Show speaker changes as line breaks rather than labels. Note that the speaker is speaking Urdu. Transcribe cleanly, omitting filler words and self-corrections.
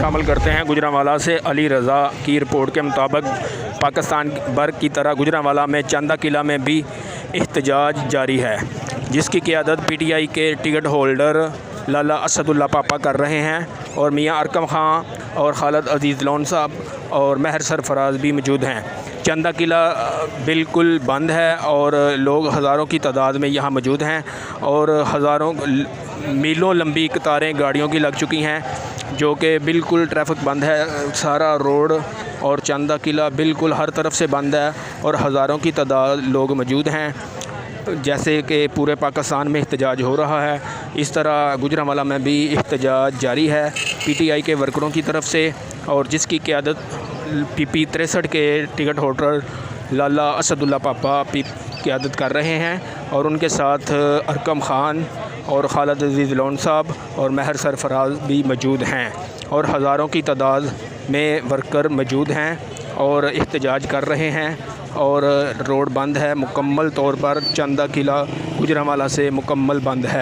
مکمل کرتے ہیں۔ گوجرانوالہ سے علی رضا کی رپورٹ کے مطابق پاکستان بھر کی طرح گوجرانوالہ میں چندہ قلعہ میں بھی احتجاج جاری ہے، جس کی قیادت پی ٹی آئی کے ٹکٹ ہولڈر لالا اسد اللہ پاپا کر رہے ہیں، اور میاں ارکم خان اور خالد عزیز لون صاحب اور مہر سرفراز بھی موجود ہیں۔ چندہ قلعہ بالکل بند ہے اور لوگ ہزاروں کی تعداد میں یہاں موجود ہیں، اور ہزاروں میلوں لمبی قطاریں گاڑیوں کی لگ چکی ہیں، جو کہ بالکل ٹریفک بند ہے۔ سارا روڈ اور چندہ قلعہ بالکل ہر طرف سے بند ہے، اور ہزاروں کی تعداد لوگ موجود ہیں۔ جیسے کہ پورے پاکستان میں احتجاج ہو رہا ہے، اس طرح گوجرانوالہ میں بھی احتجاج جاری ہے پی ٹی آئی کے ورکروں کی طرف سے، اور جس کی قیادت پی پی 63 کے ٹکٹ ہولڈر لالا اسد اللہ پاپا قیادت کر رہے ہیں، اور ان کے ساتھ ارکم خان اور خالد عزیز لون صاحب اور مہر سرفراز بھی موجود ہیں، اور ہزاروں کی تعداد میں ورکر موجود ہیں اور احتجاج کر رہے ہیں، اور روڈ بند ہے مکمل طور پر۔ چندہ قلعہ گوجرانوالہ سے مکمل بند ہے۔